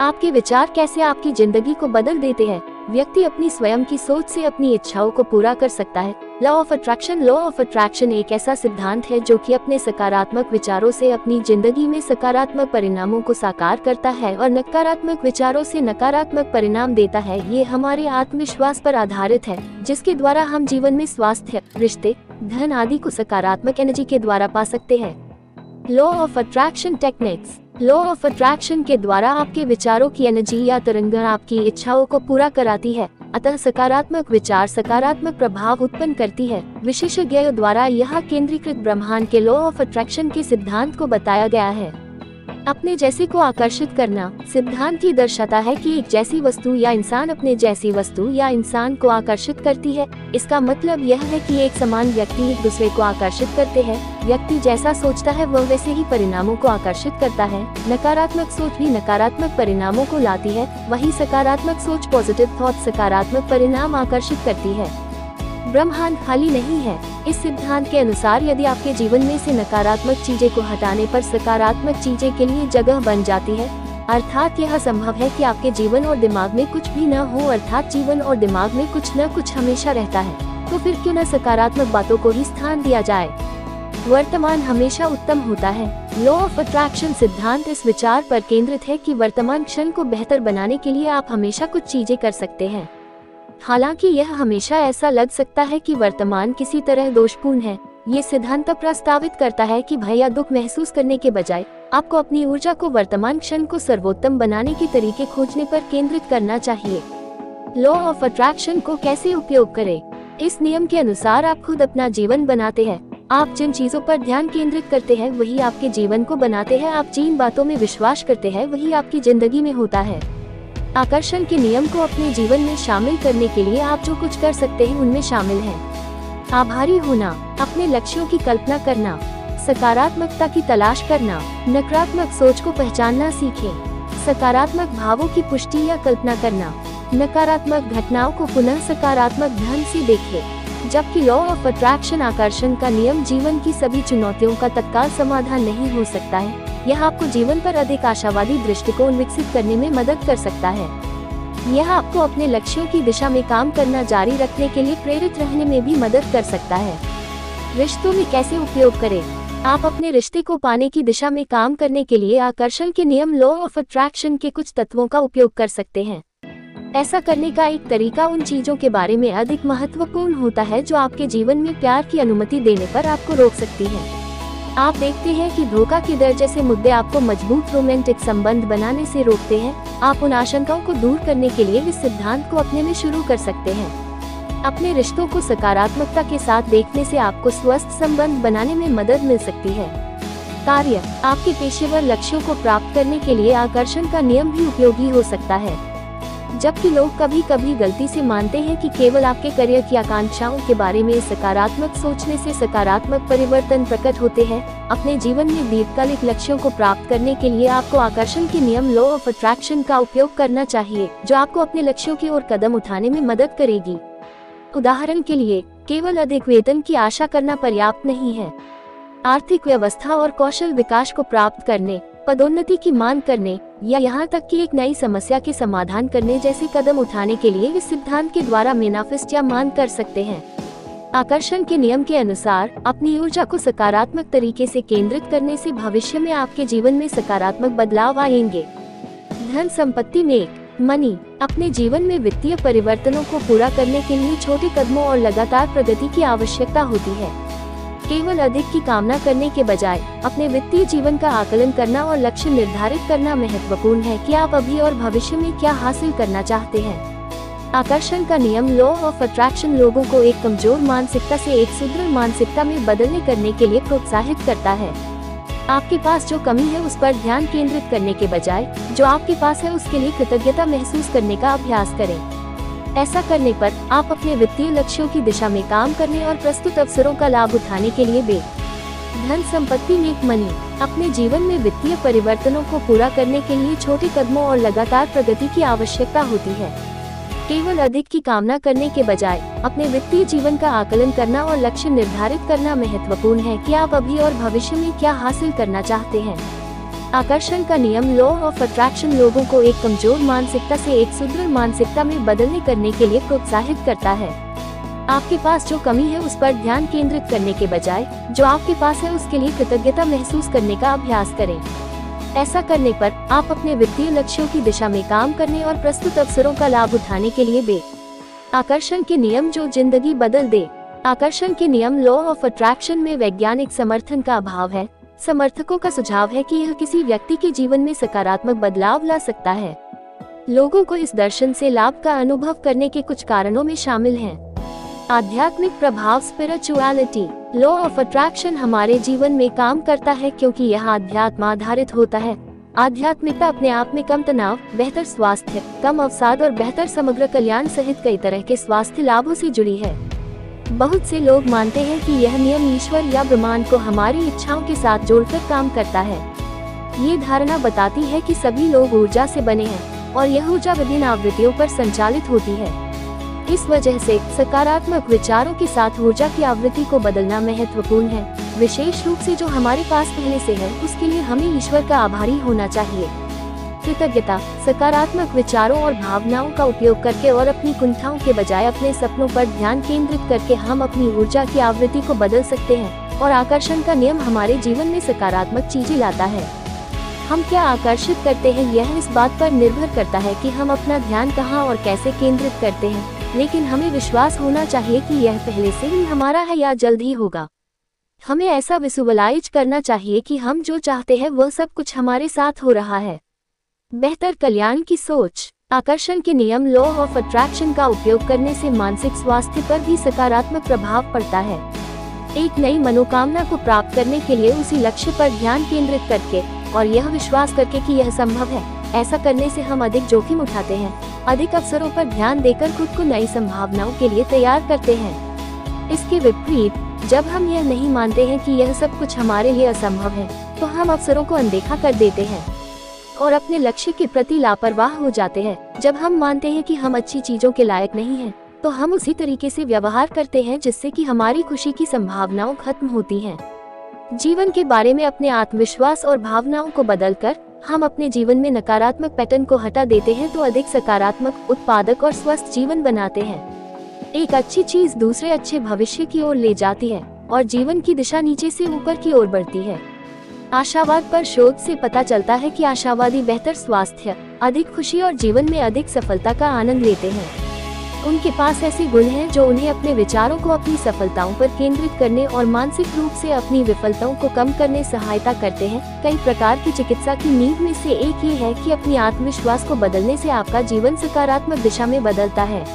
आपके विचार कैसे आपकी जिंदगी को बदल देते हैं। व्यक्ति अपनी स्वयं की सोच से अपनी इच्छाओं को पूरा कर सकता है। लॉ ऑफ अट्रैक्शन एक ऐसा सिद्धांत है जो कि अपने सकारात्मक विचारों से अपनी जिंदगी में सकारात्मक परिणामों को साकार करता है और नकारात्मक विचारों से नकारात्मक परिणाम देता है। ये हमारे आत्मविश्वास पर आधारित है, जिसके द्वारा हम जीवन में स्वास्थ्य, रिश्ते, धन आदि को सकारात्मक एनर्जी के द्वारा पा सकते हैं। Law of attraction techniques. Law of attraction के द्वारा आपके विचारों की एनर्जी या तरंग आपकी इच्छाओं को पूरा कराती है, अतः सकारात्मक विचार सकारात्मक प्रभाव उत्पन्न करती है। विशेषज्ञों द्वारा यह केंद्रीकृत ब्रह्मांड के लॉ ऑफ अट्रैक्शन के सिद्धांत को बताया गया है। अपने जैसे को आकर्षित करना सिद्धांत ही दर्शाता है कि एक जैसी वस्तु या इंसान अपने जैसी वस्तु या इंसान को आकर्षित करती है। इसका मतलब यह है कि एक समान व्यक्ति एक दूसरे को आकर्षित करते हैं। व्यक्ति जैसा सोचता है वह वैसे ही परिणामों को आकर्षित करता है। नकारात्मक सोच भी नकारात्मक परिणामों को लाती है, वही सकारात्मक सोच पॉजिटिव थॉट सकारात्मक परिणाम आकर्षित करती है। ब्रह्मांड खाली नहीं है। इस सिद्धांत के अनुसार यदि आपके जीवन में से नकारात्मक चीजें को हटाने पर सकारात्मक चीजें के लिए जगह बन जाती है, अर्थात यह संभव है कि आपके जीवन और दिमाग में कुछ भी न हो, अर्थात जीवन और दिमाग में कुछ न कुछ हमेशा रहता है, तो फिर क्यों न सकारात्मक बातों को ही स्थान दिया जाए। वर्तमान हमेशा उत्तम होता है। लॉ ऑफ अट्रैक्शन सिद्धांत इस विचार पर केंद्रित है कि वर्तमान क्षण को बेहतर बनाने के लिए आप हमेशा कुछ चीजें कर सकते हैं। हालांकि यह हमेशा ऐसा लग सकता है कि वर्तमान किसी तरह दोषपूर्ण है। ये सिद्धांत प्रस्तावित करता है कि भय या दुख महसूस करने के बजाय आपको अपनी ऊर्जा को वर्तमान क्षण को सर्वोत्तम बनाने के तरीके खोजने पर केंद्रित करना चाहिए। लॉ ऑफ अट्रैक्शन को कैसे उपयोग करें। इस नियम के अनुसार आप खुद अपना जीवन बनाते हैं। आप जिन चीजों पर ध्यान केंद्रित करते हैं वही आपके जीवन को बनाते हैं। आप जिन बातों में विश्वास करते हैं वही आपकी जिंदगी में होता है। आकर्षण के नियम को अपने जीवन में शामिल करने के लिए आप जो कुछ कर सकते हैं उनमें शामिल है आभारी होना, अपने लक्ष्यों की कल्पना करना, सकारात्मकता की तलाश करना, नकारात्मक सोच को पहचानना सीखें, सकारात्मक भावों की पुष्टि या कल्पना करना, नकारात्मक घटनाओं को पुनः सकारात्मक ढंग से देखें। जबकि लॉ ऑफ अट्रैक्शन आकर्षण का नियम जीवन की सभी चुनौतियों का तत्काल समाधान नहीं हो सकता है, यह आपको जीवन पर अधिक आशावादी दृष्टिकोण विकसित करने में मदद कर सकता है। यह आपको अपने लक्ष्यों की दिशा में काम करना जारी रखने के लिए प्रेरित रहने में भी मदद कर सकता है। रिश्तों में कैसे उपयोग करें। आप अपने रिश्ते को पाने की दिशा में काम करने के लिए आकर्षण के नियम लॉ ऑफ अट्रैक्शन के कुछ तत्वों का उपयोग कर सकते हैं। ऐसा करने का एक तरीका उन चीजों के बारे में अधिक महत्वपूर्ण होता है जो आपके जीवन में प्यार की अनुमति देने पर आपको रोक सकती है। आप देखते हैं कि धोखा के डर जैसे मुद्दे आपको मजबूत रोमांटिक संबंध बनाने से रोकते हैं। आप उन आशंकाओं को दूर करने के लिए इस सिद्धांत को अपने में शुरू कर सकते हैं। अपने रिश्तों को सकारात्मकता के साथ देखने से आपको स्वस्थ संबंध बनाने में मदद मिल सकती है। कार्य, आपके पेशेवर लक्ष्यों को प्राप्त करने के लिए आकर्षण का नियम भी उपयोगी हो सकता है। जबकि लोग कभी कभी गलती से मानते हैं कि केवल आपके करियर की आकांक्षाओं के बारे में सकारात्मक सोचने से सकारात्मक परिवर्तन प्रकट होते हैं, अपने जीवन में दीर्घकालिक लक्ष्यों को प्राप्त करने के लिए आपको आकर्षण के नियम लॉ ऑफ अट्रैक्शन का उपयोग करना चाहिए, जो आपको अपने लक्ष्यों की ओर कदम उठाने में मदद करेगी। उदाहरण के लिए, केवल अधिक वेतन की आशा करना पर्याप्त नहीं है। आर्थिक व्यवस्था और कौशल विकास को प्राप्त करने, पदोन्नति की मांग करने या यहाँ तक कि एक नई समस्या के समाधान करने जैसे कदम उठाने के लिए इस सिद्धांत के द्वारा मैनिफेस्ट या मांग कर सकते हैं। आकर्षण के नियम के अनुसार अपनी ऊर्जा को सकारात्मक तरीके से केंद्रित करने से भविष्य में आपके जीवन में सकारात्मक बदलाव आएंगे। धन संपत्ति में मनी, अपने जीवन में वित्तीय परिवर्तनों को पूरा करने के लिए छोटे कदमों और लगातार प्रगति की आवश्यकता होती है। केवल अधिक की कामना करने के बजाय अपने वित्तीय जीवन का आकलन करना और लक्ष्य निर्धारित करना महत्वपूर्ण है कि आप अभी और भविष्य में क्या हासिल करना चाहते हैं। आकर्षण का नियम लॉ ऑफ अट्रैक्शन लोगों को एक कमजोर मानसिकता से एक सुदृढ़ मानसिकता में बदलने करने के लिए प्रोत्साहित करता है। आपके पास जो कमी है उस पर ध्यान केंद्रित करने के बजाय जो आपके पास है उसके लिए कृतज्ञता महसूस करने का अभ्यास करें। ऐसा करने पर आप अपने वित्तीय लक्ष्यों की दिशा में काम करने और प्रस्तुत अवसरों का लाभ उठाने के लिए धन संपत्ति में मनी, अपने जीवन में वित्तीय परिवर्तनों को पूरा करने के लिए छोटे कदमों और लगातार प्रगति की आवश्यकता होती है। केवल अधिक की कामना करने के बजाय अपने वित्तीय जीवन का आकलन करना और लक्ष्य निर्धारित करना महत्वपूर्ण है कि आप अभी और भविष्य में क्या हासिल करना चाहते हैं। आकर्षण का नियम लॉ ऑफ अट्रैक्शन लोगों को एक कमजोर मानसिकता से एक सुदृढ़ मानसिकता में बदलने करने के लिए प्रोत्साहित करता है। आपके पास जो कमी है उस पर ध्यान केंद्रित करने के बजाय जो आपके पास है उसके लिए कृतज्ञता महसूस करने का अभ्यास करें। ऐसा करने पर आप अपने वित्तीय लक्ष्यों की दिशा में काम करने और प्रस्तुत अवसरों का लाभ उठाने के लिए आकर्षण के नियम जो जिंदगी बदल दे। आकर्षण के नियम लॉ ऑफ अट्रैक्शन में वैज्ञानिक समर्थन का अभाव है। समर्थकों का सुझाव है कि यह किसी व्यक्ति के जीवन में सकारात्मक बदलाव ला सकता है। लोगों को इस दर्शन से लाभ का अनुभव करने के कुछ कारणों में शामिल हैं। आध्यात्मिक प्रभाव स्पिरिचुअलिटी। लॉ ऑफ अट्रैक्शन हमारे जीवन में काम करता है क्योंकि यह आध्यात्म आधारित होता है। आध्यात्मिकता अपने आप में कम तनाव, बेहतर स्वास्थ्य, कम अवसाद और बेहतर समग्र कल्याण सहित कई तरह के स्वास्थ्य लाभों से जुड़ी है। बहुत से लोग मानते हैं कि यह नियम ईश्वर या ब्रह्मांड को हमारी इच्छाओं के साथ जोड़कर काम करता है। ये धारणा बताती है कि सभी लोग ऊर्जा से बने हैं और यह ऊर्जा विभिन्न आवृत्तियों पर संचालित होती है। इस वजह से सकारात्मक विचारों के साथ ऊर्जा की आवृत्ति को बदलना महत्वपूर्ण है। विशेष रूप से जो हमारे पास पहले से है उसके लिए हमें ईश्वर का आभारी होना चाहिए। कृतज्ञता। सकारात्मक विचारों और भावनाओं का उपयोग करके और अपनी कुंठाओं के बजाय अपने सपनों पर ध्यान केंद्रित करके हम अपनी ऊर्जा की आवृत्ति को बदल सकते हैं और आकर्षण का नियम हमारे जीवन में सकारात्मक चीजें लाता है। हम क्या आकर्षित करते हैं यह इस बात पर निर्भर करता है कि हम अपना ध्यान कहाँ और कैसे केंद्रित करते हैं, लेकिन हमें विश्वास होना चाहिए कि यह पहले से ही हमारा है या जल्द ही होगा। हमें ऐसा विजुअलाइज करना चाहिए कि हम जो चाहते हैं वह सब कुछ हमारे साथ हो रहा है। बेहतर कल्याण की सोच। आकर्षण के नियम लॉ ऑफ अट्रैक्शन का उपयोग करने से मानसिक स्वास्थ्य पर भी सकारात्मक प्रभाव पड़ता है। एक नई मनोकामना को प्राप्त करने के लिए उसी लक्ष्य पर ध्यान केंद्रित करके और यह विश्वास करके कि यह संभव है, ऐसा करने से हम अधिक जोखिम उठाते हैं, अधिक अवसरों पर ध्यान देकर खुद को नई संभावनाओं के लिए तैयार करते हैं। इसके विपरीत जब हम यह नहीं मानते हैं कि यह सब कुछ हमारे लिए असंभव है, तो हम अवसरों को अनदेखा कर देते हैं और अपने लक्ष्य के प्रति लापरवाह हो जाते हैं। जब हम मानते हैं कि हम अच्छी चीजों के लायक नहीं हैं, तो हम उसी तरीके से व्यवहार करते हैं जिससे कि हमारी खुशी की संभावनाएं खत्म होती हैं। जीवन के बारे में अपने आत्मविश्वास और भावनाओं को बदलकर हम अपने जीवन में नकारात्मक पैटर्न को हटा देते हैं तो अधिक सकारात्मक, उत्पादक और स्वस्थ जीवन बनाते हैं। एक अच्छी चीज दूसरे अच्छे भविष्य की ओर ले जाती है और जीवन की दिशा नीचे से ऊपर की ओर बढ़ती है। आशावाद पर शोध से पता चलता है कि आशावादी बेहतर स्वास्थ्य, अधिक खुशी और जीवन में अधिक सफलता का आनंद लेते हैं। उनके पास ऐसे गुण हैं जो उन्हें अपने विचारों को अपनी सफलताओं पर केंद्रित करने और मानसिक रूप से अपनी विफलताओं को कम करने सहायता करते हैं। कई प्रकार की चिकित्सा की नींव में से एक ये है कि अपनी आत्मविश्वास को बदलने से आपका जीवन सकारात्मक दिशा में बदलता है।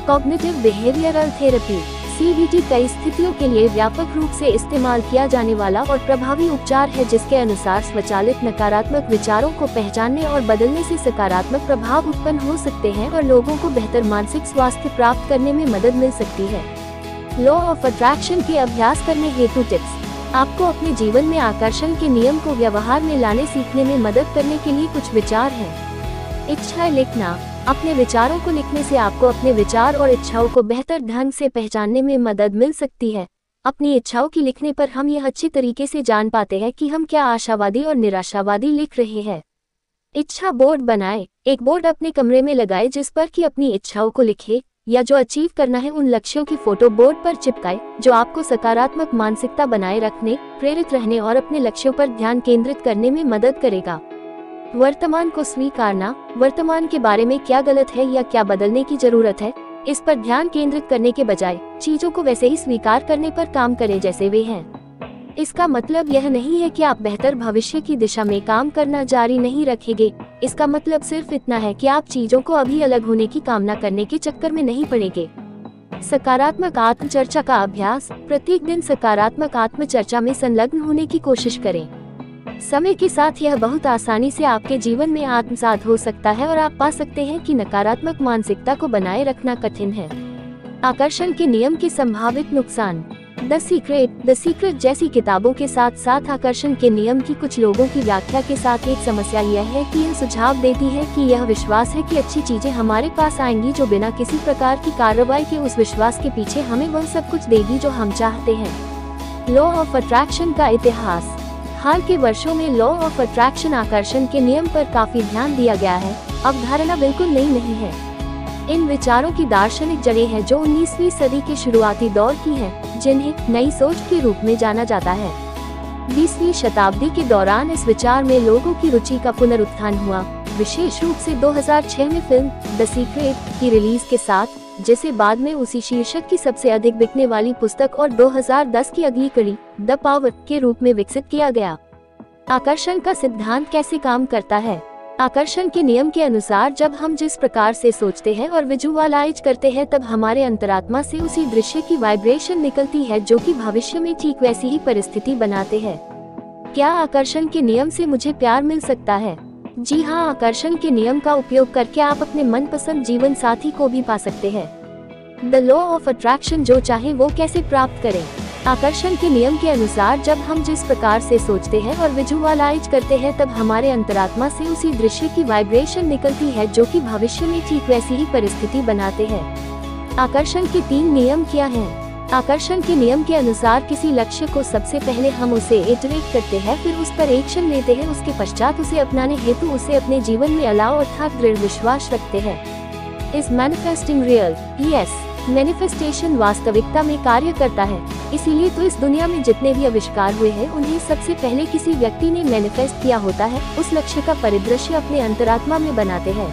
कॉग्निटिव बिहेवियरल थेरेपी CBT कई स्थितियों के लिए व्यापक रूप से इस्तेमाल किया जाने वाला और प्रभावी उपचार है जिसके अनुसार स्वचालित नकारात्मक विचारों को पहचानने और बदलने से सकारात्मक प्रभाव उत्पन्न हो सकते हैं और लोगों को बेहतर मानसिक स्वास्थ्य प्राप्त करने में मदद मिल सकती है। लॉ ऑफ अट्रैक्शन के अभ्यास करने हेतु टिप्स। आपको अपने जीवन में आकर्षण के नियम को व्यवहार में लाने सीखने में मदद करने के लिए कुछ विचार हैं। इच्छाएं लिखना। अपने विचारों को लिखने से आपको अपने विचार और इच्छाओं को बेहतर ढंग से पहचानने में मदद मिल सकती है। अपनी इच्छाओं की लिखने पर हम यह अच्छी तरीके से जान पाते हैं कि हम क्या आशावादी और निराशावादी लिख रहे हैं। इच्छा बोर्ड बनाएं। एक बोर्ड अपने कमरे में लगाएं जिस पर कि अपनी इच्छाओं को लिखे या जो अचीव करना है उन लक्ष्यों की फोटो बोर्ड पर चिपकाएं, जो आपको सकारात्मक मानसिकता बनाए रखने, प्रेरित रहने और अपने लक्ष्यों पर ध्यान केंद्रित करने में मदद करेगा। वर्तमान को स्वीकारना। वर्तमान के बारे में क्या गलत है या क्या बदलने की जरूरत है, इस पर ध्यान केंद्रित करने के बजाय चीजों को वैसे ही स्वीकार करने पर काम करें जैसे वे हैं। इसका मतलब यह नहीं है कि आप बेहतर भविष्य की दिशा में काम करना जारी नहीं रखेंगे। इसका मतलब सिर्फ इतना है कि आप चीजों को अभी अलग होने की कामना करने के चक्कर में नहीं पड़ेंगे। सकारात्मक आत्मचर्चा का अभ्यास। प्रत्येक दिन सकारात्मक आत्मचर्चा में संलग्न होने की कोशिश करें। समय के साथ यह बहुत आसानी से आपके जीवन में आत्मसात हो सकता है और आप पा सकते हैं कि नकारात्मक मानसिकता को बनाए रखना कठिन है। आकर्षण के नियम के संभावित नुकसान। द सीक्रेट जैसी किताबों के साथ साथ आकर्षण के नियम की कुछ लोगों की व्याख्या के साथ एक समस्या यह है कि यह सुझाव देती है कि यह विश्वास है कि अच्छी चीजें हमारे पास आएंगी जो बिना किसी प्रकार की कार्रवाई के उस विश्वास के पीछे हमें वह सब कुछ देगी जो हम चाहते हैं। लॉ ऑफ अट्रैक्शन का इतिहास। हाल के वर्षों में लॉ ऑफ अट्रैक्शन आकर्षण के नियम पर काफी ध्यान दिया गया है। अवधारणा बिल्कुल नई नहीं है। इन विचारों की दार्शनिक जड़ें हैं जो 19वीं सदी के शुरुआती दौर की हैं, जिन्हें नई सोच के रूप में जाना जाता है। 20वीं शताब्दी के दौरान इस विचार में लोगों की रुचि का पुनरुत्थान हुआ, विशेष रूप से 2006 में फिल्म द सीक्रेट की रिलीज के साथ, जिसे बाद में उसी शीर्षक की सबसे अधिक बिकने वाली पुस्तक और 2010 की अगली कड़ी द पावर के रूप में विकसित किया गया। आकर्षण का सिद्धांत कैसे काम करता है? आकर्षण के नियम के अनुसार जब हम जिस प्रकार से सोचते हैं और विजुअलाइज करते हैं, तब हमारे अंतरात्मा से उसी दृश्य की वाइब्रेशन निकलती है जो कि भविष्य में ठीक वैसी ही परिस्थिति बनाते हैं। क्या आकर्षण के नियम से मुझे प्यार मिल सकता है? जी हाँ, आकर्षण के नियम का उपयोग करके आप अपने मनपसंद जीवन साथी को भी पा सकते हैं। द लॉ ऑफ अट्रैक्शन, जो चाहे वो कैसे प्राप्त करें। आकर्षण के नियम के अनुसार जब हम जिस प्रकार से सोचते हैं और विजुअलाइज करते हैं, तब हमारे अंतरात्मा से उसी दृश्य की वाइब्रेशन निकलती है जो कि भविष्य में ठीक वैसी ही परिस्थिति बनाते हैं। आकर्षण के 3 नियम क्या हैं? आकर्षण के नियम के अनुसार किसी लक्ष्य को सबसे पहले हम उसे इटरेट करते हैं, फिर उस पर एक्शन लेते हैं, उसके पश्चात उसे अपनाने हेतु उसे अपने जीवन में अलाव अर्थात दृढ़ विश्वास रखते हैं। Is manifesting real? Yes, manifestation वास्तविकता में कार्य करता है। इसीलिए तो इस दुनिया में जितने भी आविष्कार हुए हैं, उन्हें सबसे पहले किसी व्यक्ति ने मैनिफेस्ट किया होता है, उस लक्ष्य का परिदृश्य अपने अंतरात्मा में बनाते हैं।